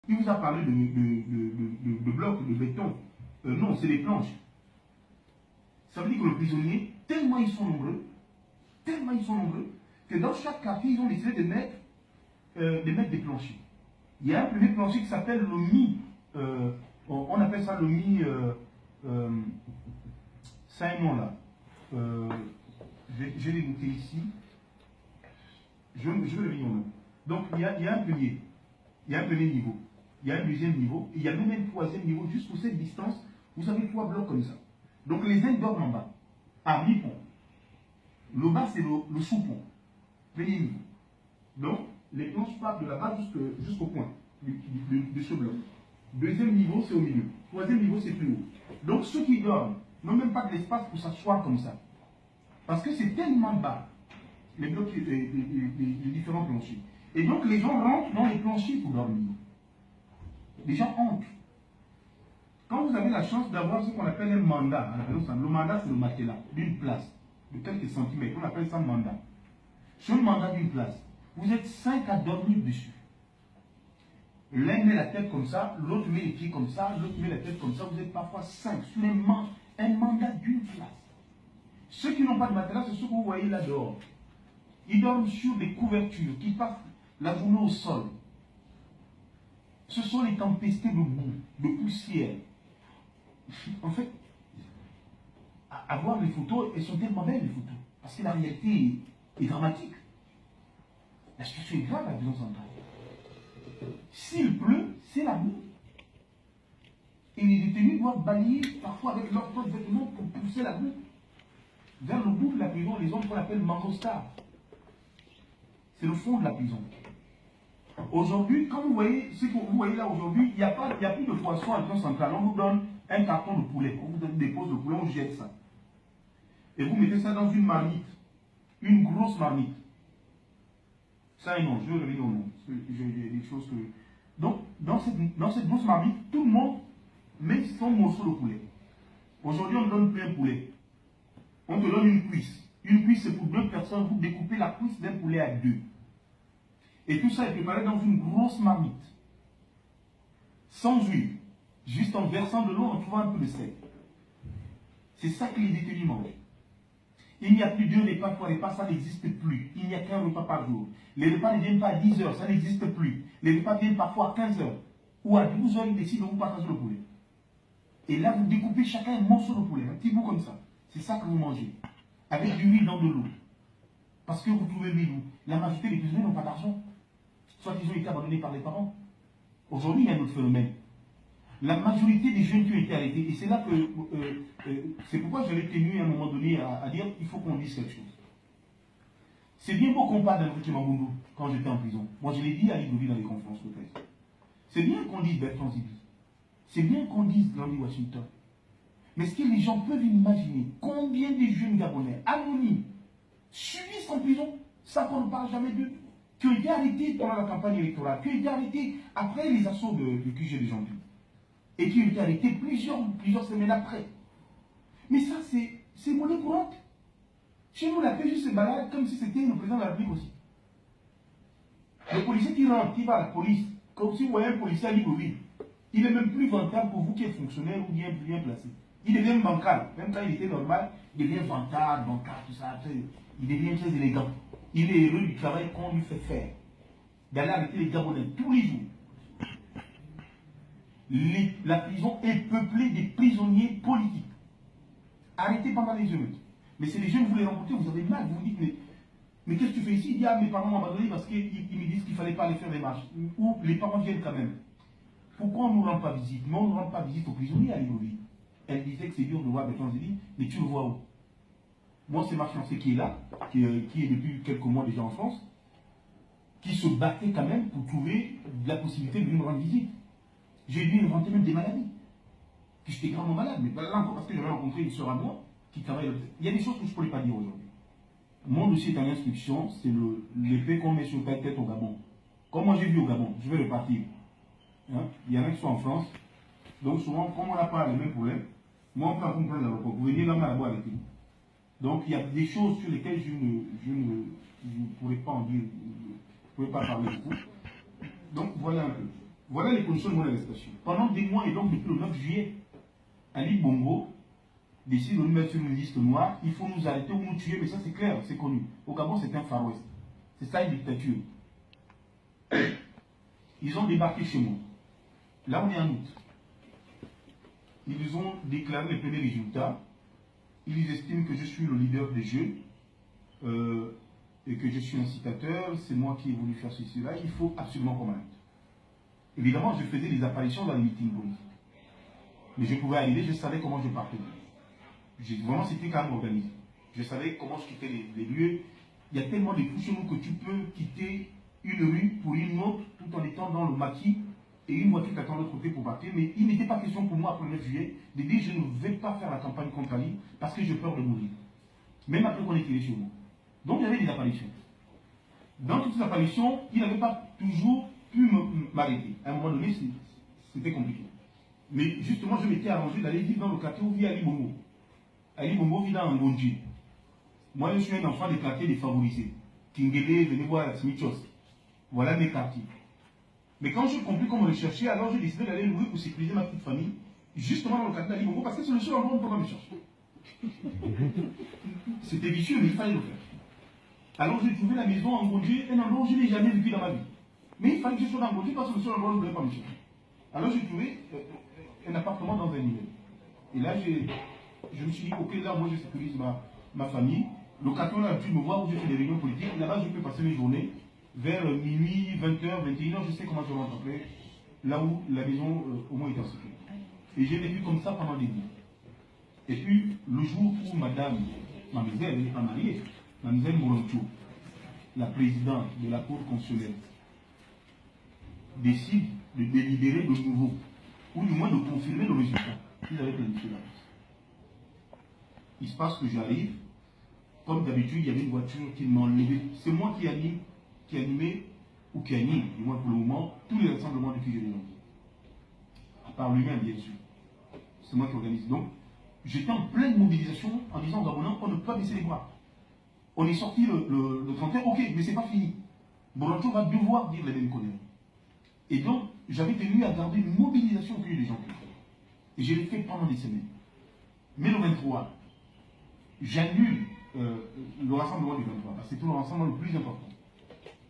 Il vous a parlé de blocs, de béton. Non, c'est des planches. Ça veut dire que le prisonnier, tellement ils sont nombreux, que dans chaque quartier, ils ont décidé de mettre des planchers. Il y a un premier plancher qui s'appelle le mi. On appelle ça le mi. Ça a un nom là. Je vais l'écouter ici. Je vais le dire. Donc il y a un premier. Il y a un premier niveau. Il y a un deuxième niveau. Et il y a même un troisième niveau. Juste pour cette distance, vous avez 3 blocs comme ça. Donc les uns dorment en bas, à mi-pont. Le bas, c'est le sous-pont. Premier niveau. Donc, les planches partent de là-bas jusqu'au point de ce bloc. Deuxième niveau, c'est au milieu. Troisième niveau, c'est plus haut. Donc, ceux qui dorment n'ont même pas de l'espace pour s'asseoir comme ça. Parce que c'est tellement bas, les blocs, les différents planchers. Et donc, les gens rentrent dans les planchers pour dormir. Les gens entrent. Quand vous avez la chance d'avoir ce qu'on appelle un mandat, le mandat, c'est le matelas d'une place, de quelques centimètres. On appelle ça mandat. Sur le mandat d'une place, vous êtes 5 à dormir dessus. L'un met la tête comme ça, l'autre met les pieds comme ça, l'autre met la tête comme ça. Vous êtes parfois 5 sur un mandat d'une place. Ceux qui n'ont pas de matelas, c'est ceux que vous voyez là dehors. Ils dorment sur des couvertures qui passent la journée au sol. Ce sont les tempestés de boue, de poussière. En fait, à voir les photos, elles sont tellement belles les photos. Parce que la réalité est dramatique. La situation est grave à la prison centrale. S'il pleut, c'est la boue. Et les détenus doivent balayer parfois avec leurs propres vêtements pour pousser la boue. Vers le bout de la prison, les hommes qu'on appelle mangostar. C'est le fond de la prison. Aujourd'hui, quand vous voyez ce que vous voyez là aujourd'hui, il n'y a plus de poisson à la prison centrale. On vous donne un carton de poulet, on vous donne des poses de poulet, on jette ça. Et vous mettez ça dans une marmite, une grosse marmite. Ça, non, je vais revenir au nom. J'ai des choses que... Donc, dans cette grosse marmite, tout le monde met son morceau de poulet. Aujourd'hui, on donne plein poulet. On te donne une cuisse. Une cuisse, c'est pour 2 personnes. Vous découpez la cuisse d'un poulet à 2. Et tout ça est préparé dans une grosse marmite. Sans huile. Juste en versant de l'eau, en trouvant un peu de sel. C'est ça que les détenus mangent. Il n'y a plus 2 repas, 3 repas, ça n'existe plus. Il n'y a qu'un repas par jour. Les repas ne viennent pas à 10 heures, ça n'existe plus. Les repas viennent parfois à 15 heures. Ou à 12 heures, ils décident de vous partager le poulet. Et là, vous découpez chacun un morceau de poulet, un petit bout comme ça. C'est ça que vous mangez. Avec du huile dans de l'eau. Parce que vous trouvez l'huile. La majorité des prisonniers n'ont pas d'argent. Soit ils ont été abandonnés par les parents. Aujourd'hui, il y a un autre phénomène. La majorité des jeunes qui ont été arrêtés, et c'est là que, c'est pourquoi je l'ai tenu à un moment donné à dire qu'il faut qu'on dise quelque chose. C'est bien beau qu'on parle d'Henri Mambundu quand j'étais en prison. Moi, je l'ai dit à Libreville dans les conférences de presse. C'est bien qu'on dise Bertrand Zibi. C'est bien qu'on dise Gandhi Washington. Mais est-ce que les gens peuvent imaginer combien de jeunes Gabonais anonymes subissent en prison, ça qu'on ne parle jamais d'eux, qui ont été arrêtés pendant la campagne électorale, qui ont été arrêtés après les assauts de QG de janvier, et qui ont été arrêtés plusieurs semaines après. Mais ça, c'est monnaie courante. Chez nous, la PJ se balade comme si c'était le président de la République aussi. Le policier qui rentre, qui va à la police, comme si vous voyez un policier à Libreville, il est même plus vantable pour vous qui êtes fonctionnaire ou bien placé. Il devient bancal. Même quand il était normal, il devient vantable, bancal, tout ça. Il devient très élégant. Il est heureux du travail qu'on lui fait faire. D'aller arrêter les Gabonais tous les jours. La prison est peuplée de prisonniers politiques. Arrêtés pendant les émeutes. Mais c'est les jeunes, vous les rencontrez, vous avez mal. Vous vous dites, mais qu'est-ce que tu fais ici? Il dit, ah, mes parents m'ont abandonné parce qu'ils me disent qu'il ne fallait pas aller faire des marches. Ou les parents viennent quand même. Pourquoi on ne nous rend pas visite? Mais on ne rend pas visite aux prisonniers à Libreville. Elle disait que c'est dur de voir Bertrand Zibi, mais tu le vois où? Moi, c'est ma fiancée qui est là, qui est depuis quelques mois déjà en France, qui se battait quand même pour trouver la possibilité de venir me rendre visite. J'ai dû inventer même des maladies. Puis j'étais gravement malade, mais pas là encore parce que j'avais rencontré une soeur à moi qui travaille. Il y a des choses que je ne pourrais pas dire aujourd'hui. Mon dossier est en instruction, c'est l'épée qu'on met sur ta tête au Gabon. Comme moi j'ai vu au Gabon, je vais repartir. Hein? Il y en a qui sont en France, donc souvent, comme on n'a pas les mêmes problèmes, moi on peut accompagner l'aéroport. Vous venez là-bas avec nous. Donc il y a des choses sur lesquelles je ne pourrais pas en dire, je ne pourrais pas parler beaucoup. Donc voilà un peu. Voilà les conditions de mon arrestation. Pendant des mois et donc depuis le 9 juillet, Ali Bongo décide de nous mettre sur une liste noire. Il faut nous arrêter ou nous tuer, mais ça c'est clair, c'est connu. Au Gabon, c'est un Far West. C'est ça une dictature. Ils ont débarqué chez moi. Là, on est en août. Ils ont déclaré les premiers résultats. Ils estiment que je suis le leader des jeux et que je suis incitateur. C'est moi qui ai voulu faire ceci, là. Il faut absolument qu'on m'arrête. Évidemment, je faisais des apparitions dans les meetings politiques. Mais je pouvais arriver, je savais comment je partais. Vraiment, c'était quand même organisé. Je savais comment je quittais les lieux. Il y a tellement de coups chez nous que tu peux quitter une rue pour une autre tout en étant dans le maquis et une voiture qui attend de l'autre côté pour partir. Mais il n'était pas question pour moi, après le 9 juillet, de dire je ne vais pas faire la campagne contre Ali parce que j'ai peur de mourir. Même après qu'on ait tiré sur moi. Donc il y avait des apparitions. Dans toutes ces apparitions, il n'avait pas toujours pu m'arrêter. À un moment donné, c'était compliqué. Mais justement, je m'étais arrangé d'aller vivre dans le quartier où vit Ali Bongo. Ali Bongo vit dans Ngonji. Moi, je suis un enfant des quartiers défavorisés. Kingele, venez voir Smithos. Voilà mes quartiers. Mais quand j'ai compris comment le chercher, alors j'ai décidé d'aller louer pour sécuriser ma petite famille, justement dans le quartier d'Ali Bongo, parce que c'est le seul endroit où on peut me chercher. C'était vicieux, mais il fallait le faire. Alors j'ai trouvé la maison en Ngonji, un endroit où je n'ai jamais vécu dans ma vie. Mais il fallait que je sois dans Ngonji parce que c'est le seul endroit où je ne voulais pas me chercher. Alors j'ai trouvé un appartement dans un immeuble. Et là, je me suis dit, ok, là, moi, je sécurise ma famille. Le quartier, on a pu me voir où j'ai fait des réunions politiques. Là-bas, je peux passer mes journées vers minuit, 20h, 21h. Je sais comment je rentre après. Là où la maison, au moins, est en sécurité. Et j'ai vécu comme ça pendant des mois. Et puis, le jour où madame, mademoiselle, elle n'est pas mariée, mademoiselle Moroncho, la présidente de la Cour constitutionnelle, décide de délibérer de nouveau, ou du moins de confirmer le résultat qu'ils avaient planifié là. Il se passe que j'arrive, comme d'habitude, il y avait une voiture qui m'a enlevé. C'est moi qui animais, ou qui anime, du moins pour le moment, tous les rassemblements depuis que je l'ai lancé. À part lui-même, bien sûr. C'est moi qui organise. Donc, j'étais en pleine mobilisation en disant aux Gabonais, on ne peut pas baisser les bras. On est sorti le 31, ok, mais c'est pas fini. Borancho va devoir dire les mêmes conneries. Et donc, j'avais tenu à garder une mobilisation au cul des gens. Et je l'ai fait pendant des semaines. Mais le 23, j'annule le rassemblement du 23, parce que c'est tout le rassemblement le plus important.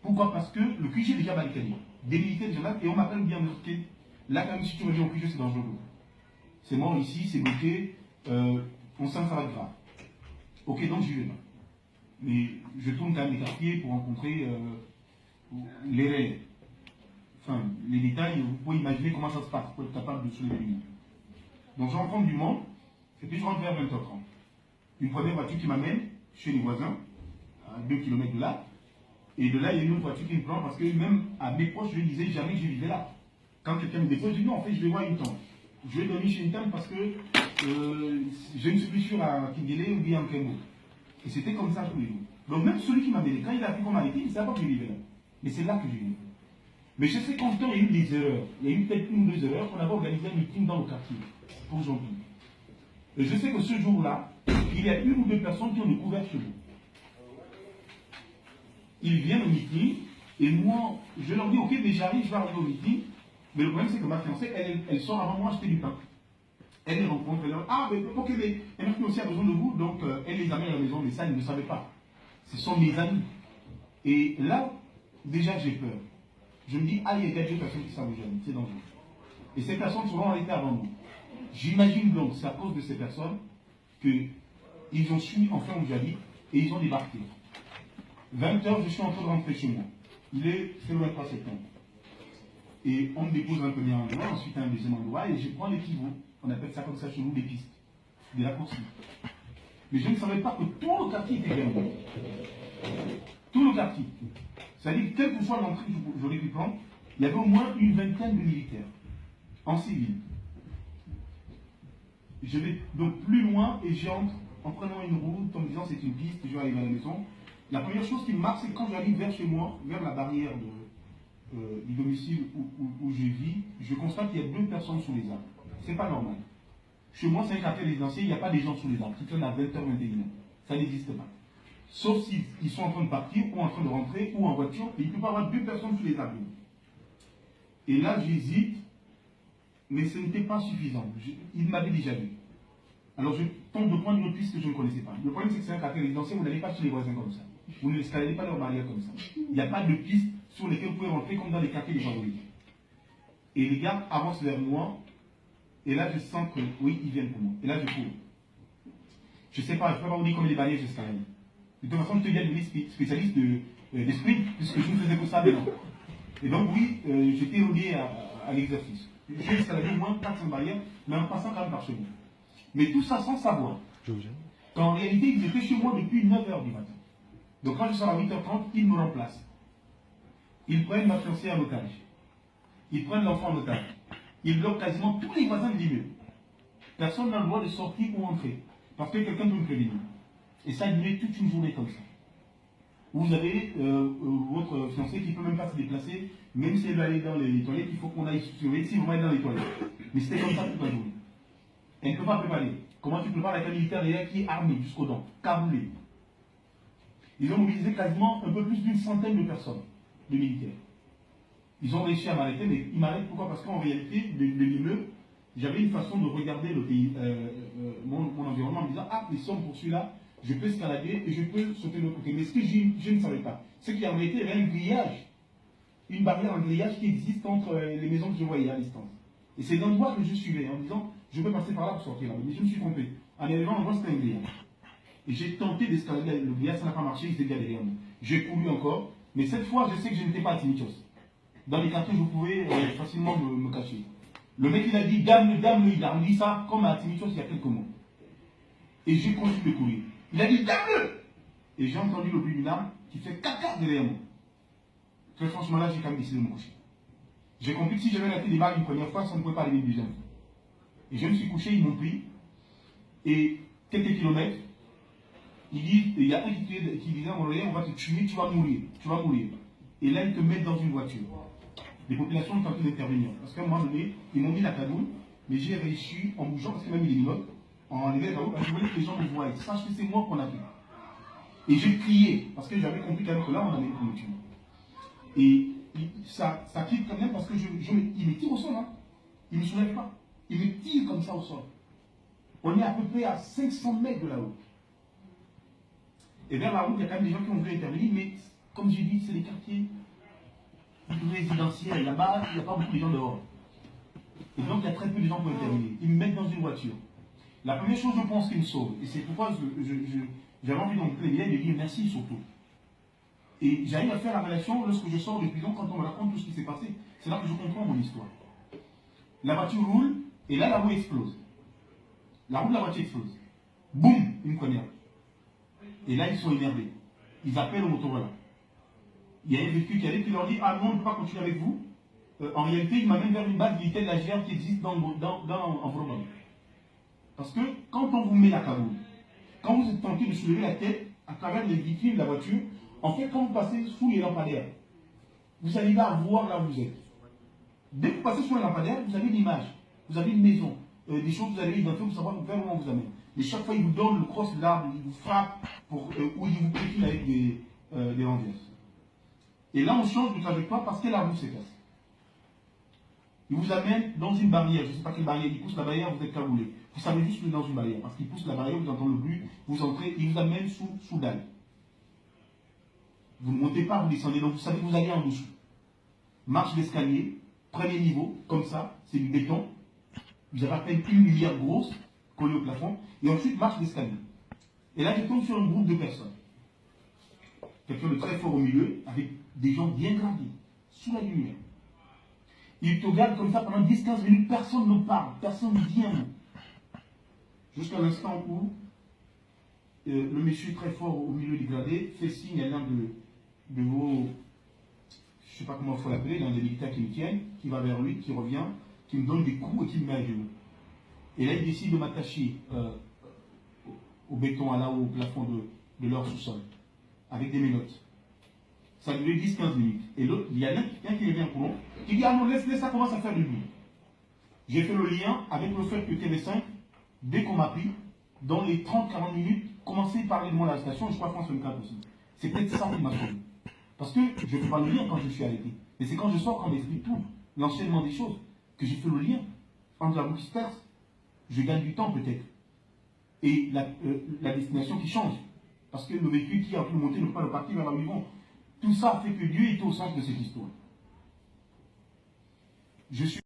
Pourquoi? Parce que le QG est déjà barricadé, délimité déjà là, et on m'appelle bien de côté. Là, quand même, si tu reviens au QG, c'est dangereux. C'est mort ici, c'est bloqué, on sent que ça va être grave. Ok, donc j'y vais pas. Mais je tourne quand même les quartiers pour rencontrer les règles. Enfin, les détails, vous pouvez imaginer comment ça se passe pour être capable de soulever du monde. Donc je rencontre du monde, et puis je rentre vers 20h30. Une première voiture qui m'amène chez les voisins, à 2 km de là, et de là il y a une autre voiture qui me prend parce que même à mes proches, je disais jamais que je vivais là. Quand quelqu'un me dépose, je dis non, en fait je vais voir une tante. Je vais dormir chez une tante parce que je ne suis plus sûr à Kingele ou bien en Kengo. Et c'était comme ça tous les jours. Donc même celui qui m'a amené, quand il a appris qu'on m'a arrêté, il ne savait pas que je vivais là. Mais c'est là que je vivais. Mais je sais qu'en temps, il y a eu des erreurs. Il y a eu peut-être une ou deux erreurs qu'on avait organisé un meeting dans le quartier pour janvier. Et je sais que ce jour-là, il y a une ou deux personnes qui ont découvert ce jour. Ils viennent au meeting et moi, je leur dis, ok, mais j'arrive, je vais arriver au meeting. Mais le problème, c'est que ma fiancée, elle sort avant moi acheter du pain. Elle les rencontre, elle leur dit, ah, mais ok, mais ma fiancée a besoin de vous, donc elle les amène à la maison, mais ça, ils ne le savaient pas. Ce sont mes amis. Et là, déjà, j'ai peur. Je me dis, ah, il y a quelques personnes qui savent jamais, c'est dangereux. Et ces personnes seront arrêtées avant nous. J'imagine donc, c'est à cause de ces personnes qu'ils ont su enfin où j'habite et ils ont débarqué. 20h, je suis en train de rentrer chez moi. C'est le 23 septembre. Et on me dépose un premier endroit, ensuite un deuxième endroit, et je prends les pivots. On appelle ça comme ça chez nous des pistes, des raccourcis. Mais je ne savais pas que tout le quartier était fermé. Tout le quartier. C'est-à-dire que quelle que soit l'entrée que j'aurais pu prendre, il y avait au moins une vingtaine de militaires, en civil. Je vais donc plus loin et j'entre en prenant une route, en me disant c'est une piste, je vais arriver à la maison. La première chose qui me marque, c'est quand j'arrive vers chez moi, vers la barrière du domicile où je vis, je constate qu'il y a 2 personnes sous les arbres. C'est pas normal. Chez moi, c'est un quartier résidentiel, il n'y a pas des gens sous les arbres qui traînent à 20h, 21h. Ça n'existe pas. Sauf s'ils sont en train de partir, ou en train de rentrer, ou en voiture, et il ne peut pas y avoir 2 personnes sous les arbres. Et là, j'hésite, mais ce n'était pas suffisant. Il m'avait déjà vu. Alors je tente de prendre une autre piste que je ne connaissais pas. Le problème, c'est que c'est un quartier résidentiel, vous n'allez pas sur les voisins comme ça. Vous n'escaladez pas leurs barrières comme ça. Il n'y a pas de piste sur lesquelles vous pouvez rentrer comme dans les quartiers défavorisés. Et les gars avancent vers moi, et là je sens que, oui, ils viennent pour moi. Et là je cours. Je ne sais pas, je ne peux pas vous dire combien les barrières j'escalade. De toute façon, je deviens devenu spécialiste de sprint, puisque je ne faisais que ça maintenant. Et donc oui, j'étais relié à l'exercice. J'ai escaladé au moins 400 barrières, mais en passant quand même par chez moi. Mais tout ça sans savoir. Qu'en réalité, ils étaient chez moi depuis 9h du matin. Donc quand je sors à 8h30, ils me remplacent. Ils prennent ma fiancée en otage. Ils prennent l'enfant en otage. Ils bloquent quasiment tous les voisins de l'immeuble. Personne n'a le droit de sortir ou entrer. Parce que quelqu'un peut me prévenir. Et ça a duré toute une journée comme ça. Vous avez votre fiancé qui ne peut même pas se déplacer, même si elle veut aller dans les toilettes, il faut qu'on aille surveiller si vous allez dans les toilettes. Mais c'était comme ça toute la journée. Elle ne peut pas préparer. Comment tu prépares avec un militaire derrière qui est armé jusqu'aux dents, caboulé? Ils ont mobilisé quasiment un peu plus d'une centaine de personnes, de militaires. Ils ont réussi à m'arrêter, mais ils m'arrêtent pourquoi? Parce qu'en réalité, de l'immeuble, j'avais une façon de regarder le pays, mon environnement en me disant, ah, mais si on poursuit là, je peux escalader et je peux sauter de l'autre côté. Mais ce que je ne savais pas, c'est qu'en réalité, il y avait un grillage, une barrière, un grillage qui existe entre les maisons que je voyais à distance. Et c'est l'endroit que je suivais en me disant, je peux passer par là pour sortir là. Mais je me suis trompé. En arrivant, on voit que c'était un grillage. Et j'ai tenté d'escalader le grillage, ça n'a pas marché, il était déjà derrière moi. J'ai couru encore, mais cette fois, je sais que je n'étais pas à Timichos. Dans les quartiers, je pouvais facilement me cacher. Le mec, il a dit, dame-le, il a dit ça comme à Timichos il y a quelques mois. Et j'ai continué de courir. Il a dit, dame-le! Et j'ai entendu le bruit d'une arme qui fait caca derrière moi. Très franchement, là, j'ai quand même décidé de me coucher. J'ai compris que si j'avais raté des balles une première fois, ça ne pouvait pas arriver une deuxième fois. Et je me suis couché, ils m'ont pris. Et quelques kilomètres, il y a un qui disait à mon oreille, on va te tuer, tu vas mourir. Tu vas mourir. Et là, ils te mettent dans une voiture. Les populations ont tenté d'intervenir. Parce qu'à un moment donné, ils m'ont mis la cagoule, mais j'ai réussi, en bougeant, parce qu'ils m'ont mis les limotes, en enlevant la cagoule, parce que je voulais que les gens me voient. Sache que c'est moi qu'on a fait. Et j'ai crié, parce que j'avais compris quand même que là, on allait me tuer. Et ça crie quand même parce que il me tire au sol. Hein. Il ne me soulève pas. Il me tire comme ça au sol. On est à peu près à 500 mètres de la route. Et vers la route, il y a quand même des gens qui ont voulu intervenir, mais comme j'ai dit, c'est des quartiers résidentiels. Là-bas, il n'y a pas beaucoup de gens dehors. Et donc, il y a très peu de gens pour intervenir. Ils me mettent dans une voiture. La première chose, je pense, qu'ils me sauvent, et c'est pourquoi j'avais envie d'entrer les et de dire merci surtout. Et j'arrive à faire la relation lorsque je sors de prison, quand on me raconte tout ce qui s'est passé. C'est là que je comprends mon histoire. La voiture roule, et là, la roue explose. La roue de la voiture explose. Boum, une première. Et là, ils sont énervés. Ils appellent au Motorola. Il y a un véhicule qui arrive qui leur dit, ah non, on ne peut pas continuer avec vous. En réalité, il m'amène vers une base militaire de la GR qui existe en Bretagne. Parce que quand on vous met la cagoule, quand vous êtes tenté de soulever la tête à travers les vitrines de la voiture, en fait, quand vous passez sous les lampadaires, vous arrivez à voir là où vous êtes. Dès que vous passez sous les lampadaires, vous avez une image, vous avez une maison, des choses que vous allez identifier pour savoir vers où on vous amène. Mais chaque fois, il vous donne le crosse de l'arbre, il vous frappe, ou il vous pétine avec des rangers. Et là, on change de trajectoire parce que la roue se casse. Il vous amène dans une barrière, je ne sais pas quelle barrière, il pousse la barrière, vous êtes cagoulé. Vous savez juste que vous êtes dans une barrière, parce qu'il pousse la barrière, vous entendez le bruit, vous entrez, il vous amène sous dalle. Vous ne montez pas, vous descendez, donc vous savez que vous allez en dessous. Marche d'escalier, premier niveau, comme ça, c'est du béton. Vous avez à peine une lumière grosse collée au plafond, et ensuite marche d'escalier. Et là, je tombe sur un groupe de personnes. Quelqu'un de très fort au milieu, avec des gens bien gradés, sous la lumière. Ils te regardent comme ça pendant 10-15 minutes, personne ne parle, personne ne dit un mot. Jusqu'à l'instant où le monsieur très fort au milieu du gradé fait signe à l'un de vos, je ne sais pas comment il faut l'appeler, l'un des militaires qui me tiennent, qui va vers lui, qui revient, qui me donne des coups et qui me met à genoux. Et là, il décide de m'attacher au béton, là au plafond de leur sous-sol, avec des menottes. Ça a duré 10-15 minutes. Et l'autre, il y a un qui revient pour nous, qui dit, ah non, laisse, ça commence à faire du bruit. J'ai fait le lien avec le fait que TV5, dès qu'on m'a pris, dans les 30-40 minutes, commencer par parler de mon arrestation, je crois France 24 aussi. C'est peut-être ça qui m'a sauvé. Parce que je ne peux pas le dire quand je suis arrêté. Mais c'est quand je sors qu'on m'explique tout. l'enchaînement des choses, que j'ai fait le lien entre la boucle qui se perce, je gagne du temps peut-être, et la destination qui change. Parce que le véhicule qui est en train de monter ne peut pas repartir vers là où ils vont. Tout ça fait que Dieu est au centre de cette histoire. Je suis